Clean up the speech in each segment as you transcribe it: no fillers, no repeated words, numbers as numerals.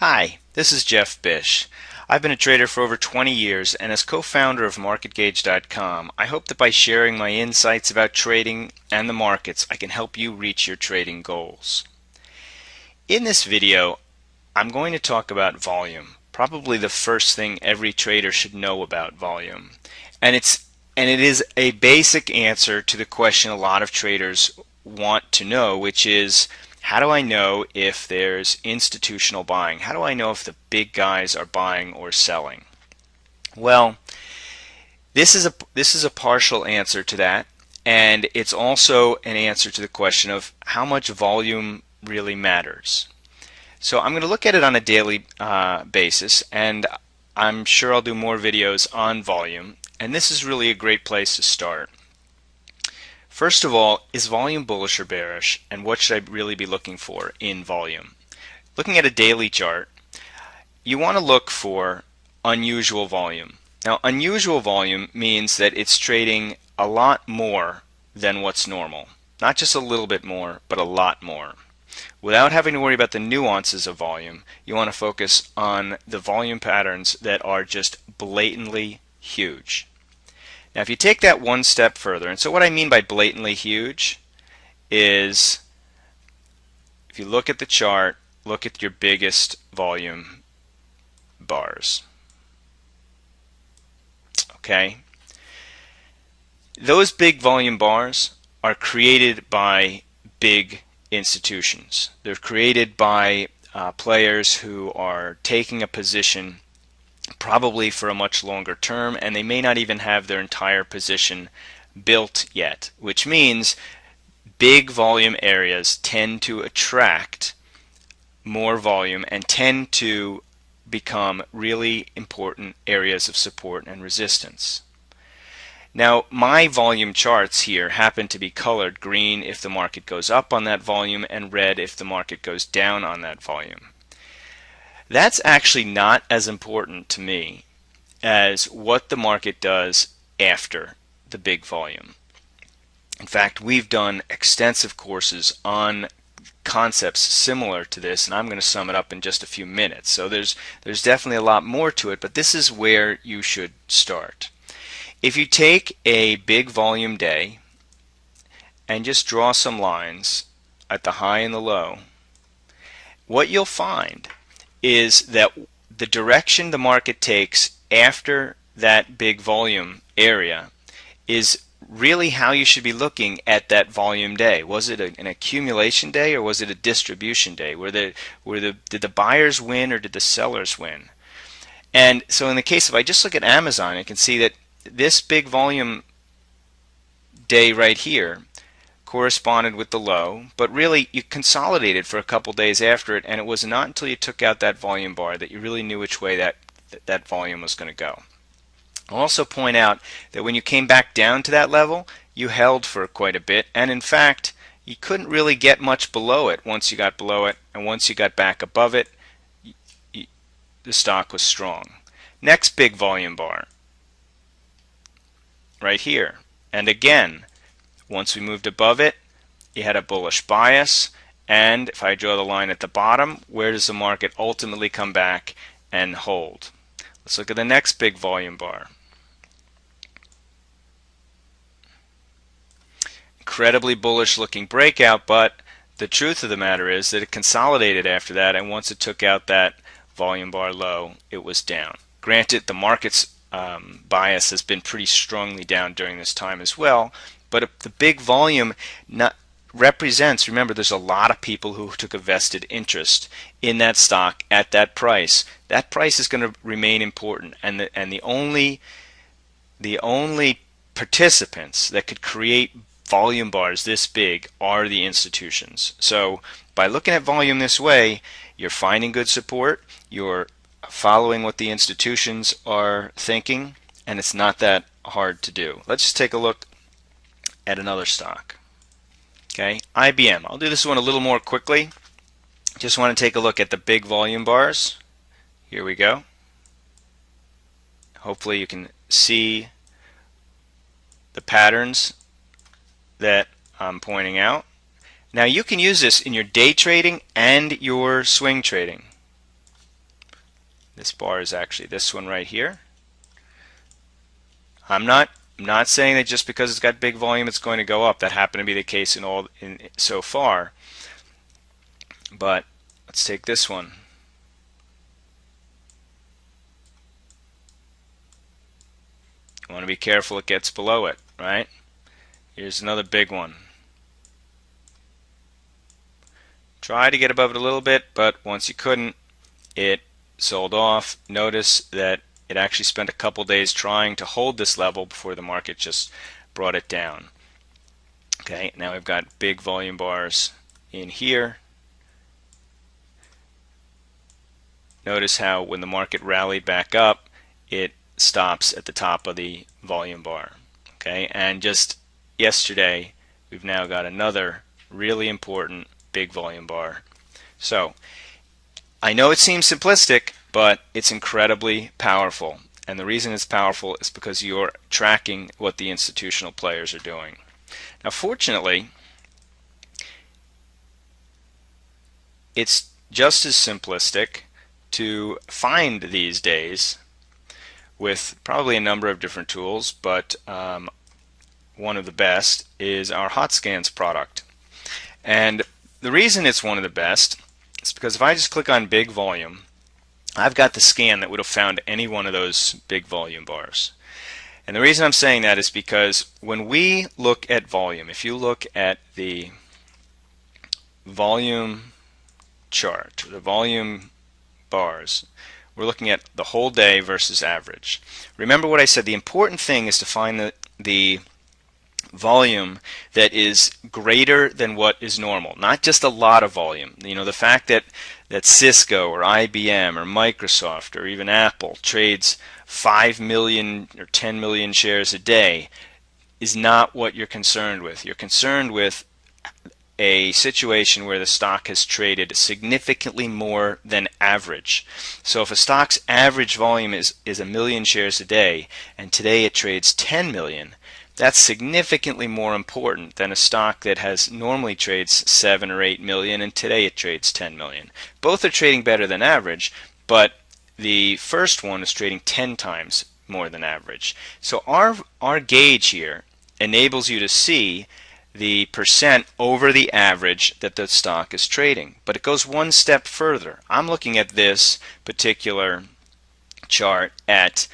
Hi, this is Jeff Bish. I've been a trader for over 20 years, and as co-founder of MarketGauge.com, I hope that by sharing my insights about trading and the markets, I can help you reach your trading goals. In this video, I'm going to talk about volume, probably the first thing every trader should know about volume. And it is a basic answer to the question a lot of traders want to know, which is, how do I know if there's institutional buying? How do I know if the big guys are buying or selling? Well, this is a partial answer to that, and it's also an answer to the question of how much volume really matters. So I'm going to look at it on a daily basis, and I'm sure I'll do more videos on volume, and this is really a great place to start. First of all, is volume bullish or bearish, and what should I really be looking for in volume? Looking at a daily chart, you want to look for unusual volume. Now, unusual volume means that it's trading a lot more than what's normal. Not just a little bit more, but a lot more. Without having to worry about the nuances of volume, you want to focus on the volume patterns that are just blatantly huge. Now, if you take that one step further, and so what I mean by blatantly huge is, if you look at the chart, look at your biggest volume bars. Okay? Those big volume bars are created by big institutions. They're created by players who are taking a position probably for a much longer term, and they may not even have their entire position built yet, which means big volume areas tend to attract more volume and tend to become really important areas of support and resistance. Now, my volume charts here happen to be colored green if the market goes up on that volume and red if the market goes down on that volume. That's actually not as important to me as what the market does after the big volume. In fact, we've done extensive courses on concepts similar to this, and I'm going to sum it up in just a few minutes. So there's definitely a lot more to it, but this is where you should start. If you take a big volume day and just draw some lines at the high and the low, what you'll find is that the direction the market takes after that big volume area is really how you should be looking at that volume day. Was it an accumulation day, or was it a distribution day? Did the buyers win, or did the sellers win? And so in the case of, I just look at Amazon, I can see that this big volume day right here corresponded with the low, but really you consolidated for a couple days after it, and it was not until you took out that volume bar that you really knew which way that volume was going to go. I'll also point out that when you came back down to that level, you held for quite a bit, and in fact you couldn't really get much below it once you got below it, and once you got back above it, the stock was strong. Next big volume bar right here, and again, once we moved above it, you had a bullish bias, and if I draw the line at the bottom, where does the market ultimately come back and hold? Let's look at the next big volume bar. Incredibly bullish looking breakout, but the truth of the matter is that it consolidated after that, and once it took out that volume bar low, it was down. Granted, the market's bias has been pretty strongly down during this time as well, but if the big volume represents, remember, there's a lot of people who took a vested interest in that stock at that price. That price is going to remain important, and the only participants that could create volume bars this big are the institutions. So by looking at volume this way, you're finding good support, you're following what the institutions are thinking, and it's not that hard to do. Let's just take a look at another stock. Okay, IBM. I'll do this one a little more quickly. Just want to take a look at the big volume bars. Here we go. Hopefully you can see the patterns that I'm pointing out. Now you can use this in your day trading and your swing trading. This bar is actually this one right here. I'm not saying that just because it's got big volume it's going to go up. That happened to be the case in so far. But let's take this one. You want to be careful it gets below it, right? Here's another big one. Try to get above it a little bit, but once you couldn't, it sold off. Notice that it actually spent a couple days trying to hold this level before the market just brought it down. Okay, now we've got big volume bars in here. Notice how when the market rallied back up, it stops at the top of the volume bar. Okay, and just yesterday we've now got another really important big volume bar. So I know it seems simplistic, but it's incredibly powerful, and the reason it's powerful is because you're tracking what the institutional players are doing. Now fortunately, it's just as simplistic to find these days with probably a number of different tools, but one of the best is our hot scans product. And the reason it's one of the best is because if I just click on big volume, I've got the scan that would have found any one of those big volume bars. And the reason I'm saying that is because when we look at volume, if you look at the volume chart, the volume bars, we're looking at the whole day versus average. Remember what I said, the important thing is to find the volume that is greater than what is normal, not just a lot of volume. You know, the fact that Cisco or IBM or Microsoft or even Apple trades 5 million or 10 million shares a day is not what you're concerned with. You're concerned with a situation where the stock has traded significantly more than average. So if a stock's average volume is 1 million shares a day and today it trades 10 million, that's significantly more important than a stock that has normally trades 7 or 8 million and today it trades 10 million. Both are trading better than average, but the first one is trading 10 times more than average. So our gauge here enables you to see the percent over the average that the stock is trading. But it goes one step further. I'm looking at this particular chart at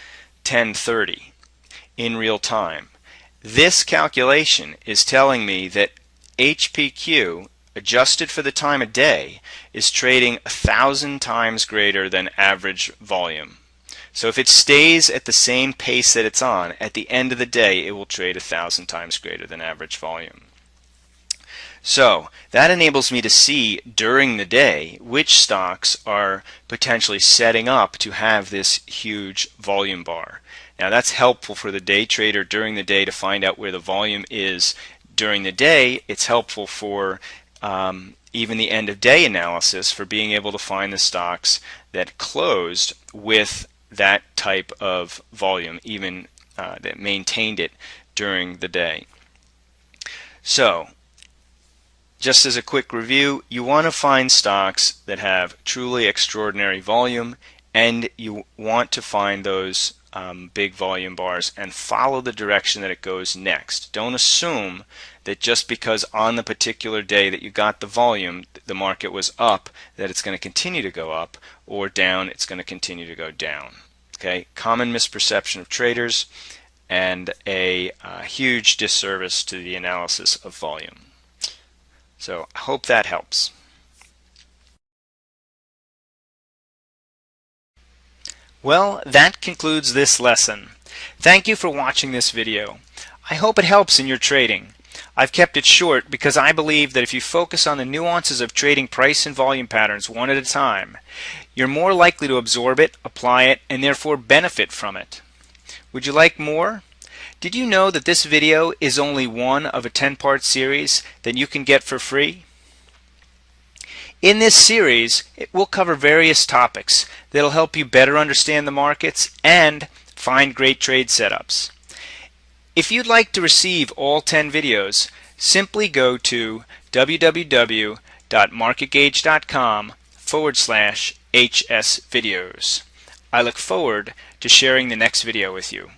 10:30 in real time. This calculation is telling me that HPQ, adjusted for the time of day, is trading 1,000 times greater than average volume. So if it stays at the same pace that it's on, at the end of the day it will trade 1,000 times greater than average volume. So that enables me to see during the day which stocks are potentially setting up to have this huge volume bar. Now that's helpful for the day trader during the day to find out where the volume is during the day. It's helpful for even the end of day analysis for being able to find the stocks that closed with that type of volume, even that maintained it during the day. So just as a quick review, you want to find stocks that have truly extraordinary volume, and you want to find those big volume bars and follow the direction that it goes next. Don't assume that just because on the particular day that you got the volume, the market was up, that it's going to continue to go up, or down, it's going to continue to go down. Okay, common misperception of traders and a huge disservice to the analysis of volume. So I hope that helps. Well, that concludes this lesson. Thank you for watching this video. I hope it helps in your trading. I've kept it short because I believe that if you focus on the nuances of trading price and volume patterns one at a time, you're more likely to absorb it, apply it, and therefore benefit from it. Would you like more? Did you know that this video is only one of a 10-part series that you can get for free? In this series, it will cover various topics that will help you better understand the markets and find great trade setups. If you'd like to receive all 10 videos, simply go to www.marketgauge.com/HS videos. I look forward to sharing the next video with you.